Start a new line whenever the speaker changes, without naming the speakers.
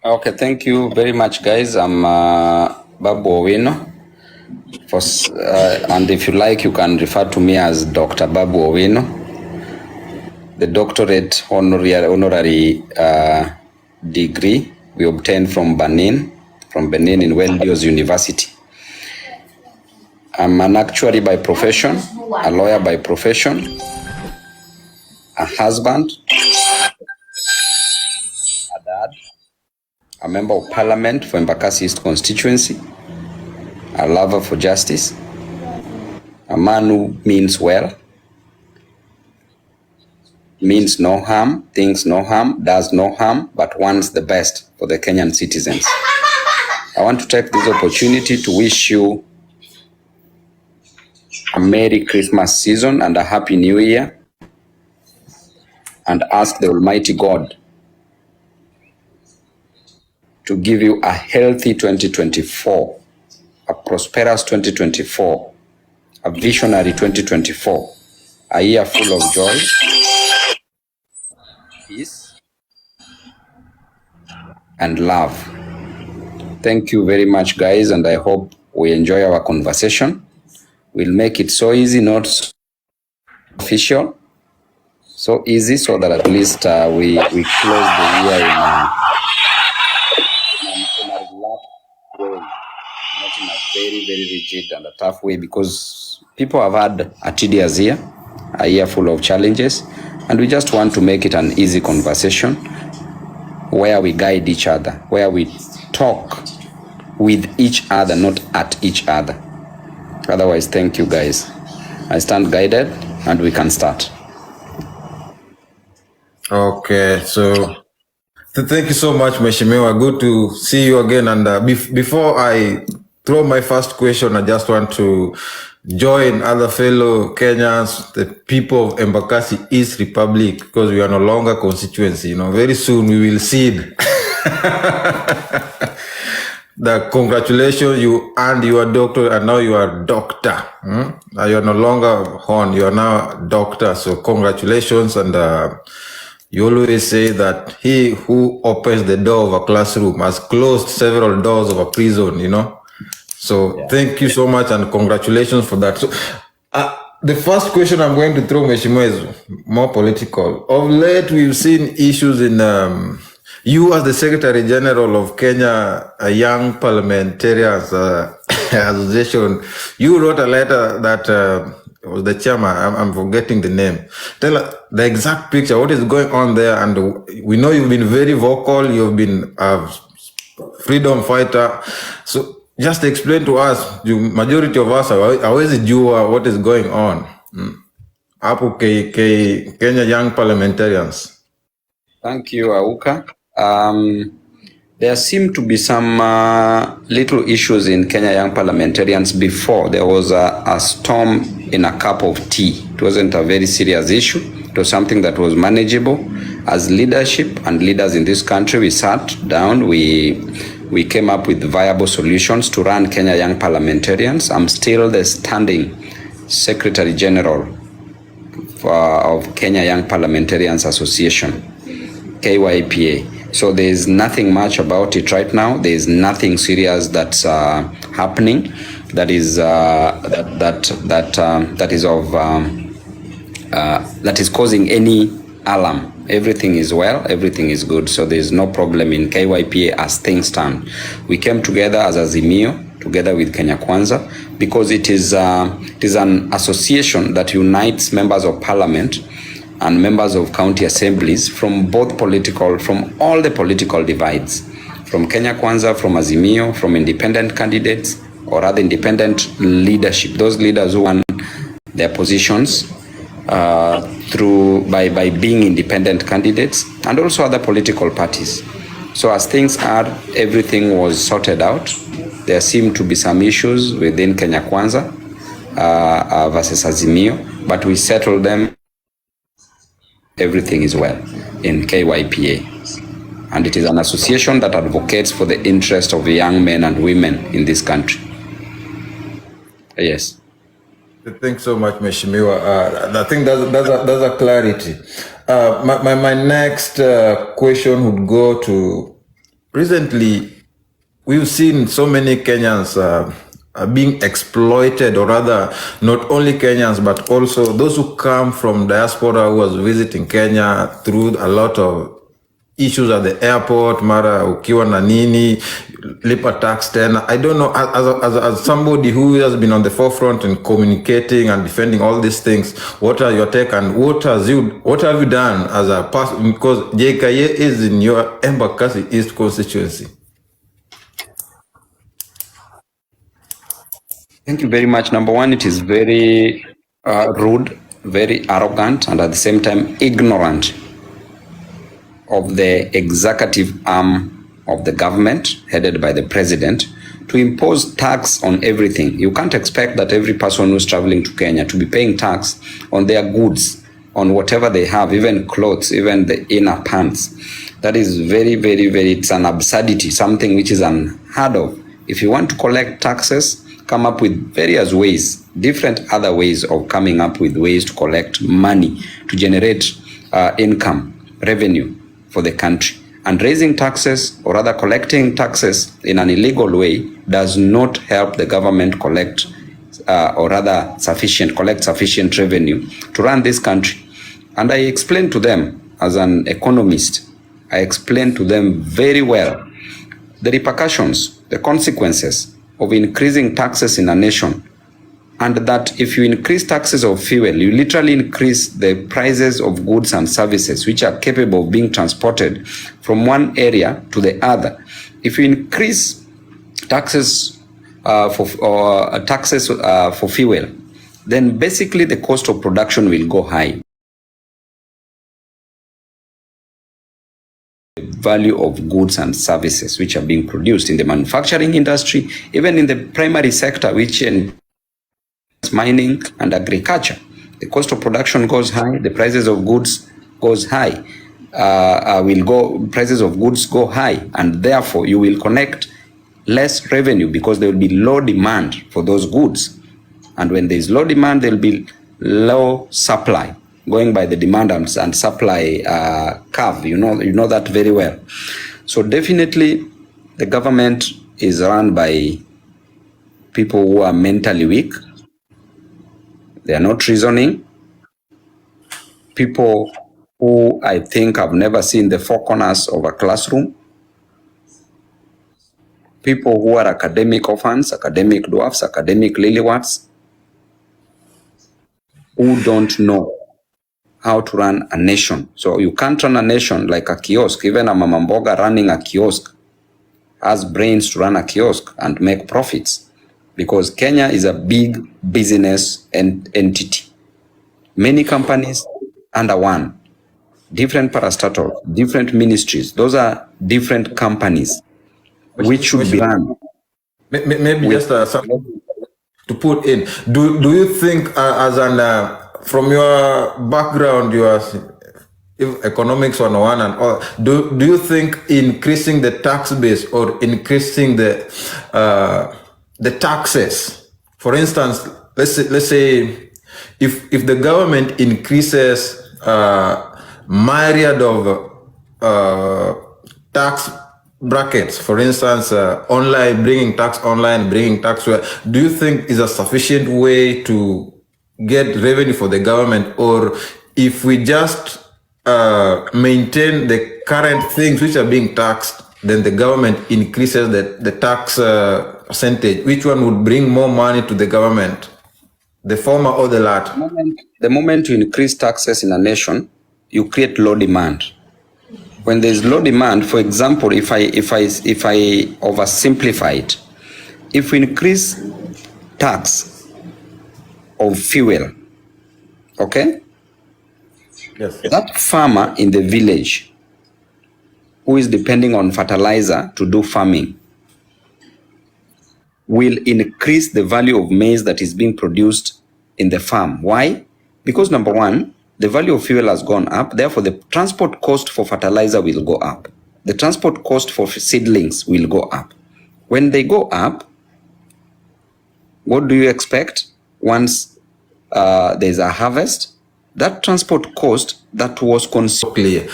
Okay, thank you very much, guys. I'm Babu Owino. And if you like, you can refer to me as Dr. Babu Owino, the doctorate honorary degree we obtained from Benin in Weldios University. I'm an actuary by profession, a lawyer by profession, a husband, a dad, a member of parliament for Embakasi East constituency, a lover for justice, a man who means well, means no harm, thinks no harm, does no harm, but wants the best for the Kenyan citizens. I want to take this opportunity to wish you a Merry Christmas season and a Happy New Year, and ask the Almighty God to give you a healthy 2024, a prosperous 2024, a visionary 2024, a year full of joy, peace, and love. Thank you very much, guys, and I hope we enjoy our conversation. We'll make it so easy, not so official, so easy, so that at least we close the year in a relaxed way, not in a very, very rigid and a tough way, because people have had a tedious year, a year full of challenges, and we just want to make it an easy conversation where we guide each other, where we talk with each other, not at each other. Otherwise, thank you, guys. I stand guided, and we can start.
Okay, so thank you so much, Mheshimiwa. Good to see you again. And before I throw my first question, I just want to join other fellow Kenyans, the people of Embakasi East Republic, because we are no longer constituency. Very soon we will cede. The congratulations, you earned your doctor, and now you are doctor. Now you are no longer Hon, you are now doctor. So congratulations, and you always say that he who opens the door of a classroom has closed several doors of a prison, So Thank you so much, and congratulations for that. So the first question I'm going to throw, Mheshimiwa, is more political. Of late, we've seen issues in you as the Secretary General of Kenya Young Parliamentarians Association. You wrote a letter that was the chairman. I'm forgetting the name. Tell us the exact picture. What is going on there? And we know you've been very vocal. You've been a freedom fighter. So just explain to us. The majority of us always do what is going on. Apo Kenya Young Parliamentarians.
Thank you, Auka. There seemed to be some little issues in Kenya Young Parliamentarians before. There was a storm in a cup of tea. It wasn't a very serious issue. It was something that was manageable. As leadership and leaders in this country, we sat down, we came up with viable solutions to run Kenya Young Parliamentarians. I'm still the standing Secretary General of Kenya Young Parliamentarians Association, KYPA. So there is nothing much about it right now. There is nothing serious that's happening that is that is causing any alarm. Everything is well. Everything is good. So there is no problem in KYPA as things stand. We came together as Azimio, together with Kenya Kwanza, because it is an association that unites members of parliament and members of county assemblies from all the political divides, from Kenya Kwanza, from Azimio, from independent candidates, or other independent leadership, those leaders who won their positions by being independent candidates, and also other political parties. So as things are, everything was sorted out. There seemed to be some issues within Kenya Kwanza versus Azimio, but we settled them. Everything is well in KYPA, and it is an association that advocates for the interest of young men and women in this country. Yes.
Thanks so much, Mheshimiwa. I think that's a clarity. My next question would go to recently we've seen so many Kenyans being exploited, or rather, not only Kenyans, but also those who come from diaspora who was visiting Kenya through a lot of issues at the airport, mara ukiwa na nini, lipa tax tena. I don't know, as somebody who has been on the forefront in communicating and defending all these things, what are your take, and what have you done as a person, because JKA is in your Embakasi East constituency?
Thank you very much. Number one, it is very rude, very arrogant, and at the same time ignorant of the executive arm of the government headed by the president to impose tax on everything. You can't expect that every person who's traveling to Kenya to be paying tax on their goods, on whatever they have, even clothes, even the inner pants. That is very, very, very, it's an absurdity, something which is unheard of. If you want to collect taxes, come up with various ways, different other ways of coming up with ways to collect money, to generate income, revenue for the country. And raising taxes, or rather collecting taxes in an illegal way, does not help the government collect sufficient revenue to run this country. And I explained to them, as an economist, I explained to them very well the repercussions, the consequences of increasing taxes in a nation, and that if you increase taxes of fuel, you literally increase the prices of goods and services which are capable of being transported from one area to the other. If you increase taxes for fuel, then basically the cost of production will go high. Value of goods and services which are being produced in the manufacturing industry, even in the primary sector, which in mining and agriculture. The cost of production goes high, the prices of goods goes high, prices of goods go high, and therefore you will connect less revenue because there will be low demand for those goods. And when there is low demand, there will be low supply, going by the demand and supply curve. You know that very well. So definitely the government is run by people who are mentally weak. They are not reasoning. People who I think have never seen the four corners of a classroom. People who are academic orphans, academic dwarfs, academic lilywats, who don't know how to run a nation. So you can't run a nation like a kiosk. Even a mama mboga running a kiosk has brains to run a kiosk and make profits, because Kenya is a big business entity. Many companies under one, different parastatals, different ministries. Those are different companies which should be run.
Maybe just something to put in. Do you think, from your background, you are economics 101 and all, do you think increasing the tax base or increasing the taxes, for instance, let's say if the government increases myriad of tax brackets, for instance, bringing tax online, bringing tax, do you think is a sufficient way to get revenue for the government? Or if we just maintain the current things which are being taxed, then the government increases the tax percentage, which one would bring more money to the government, the former or the latter?
The moment you increase taxes in a nation, you create low demand. When there is low demand, for example, if I oversimplify it, if we increase tax of fuel, okay?
Yes.
That farmer in the village who is depending on fertilizer to do farming will increase the value of maize that is being produced in the farm. Why? Because number one, the value of fuel has gone up, therefore the transport cost for fertilizer will go up. The transport cost for seedlings will go up. When they go up, what do you expect once there's a harvest? That transport cost that was consumed.
Clear.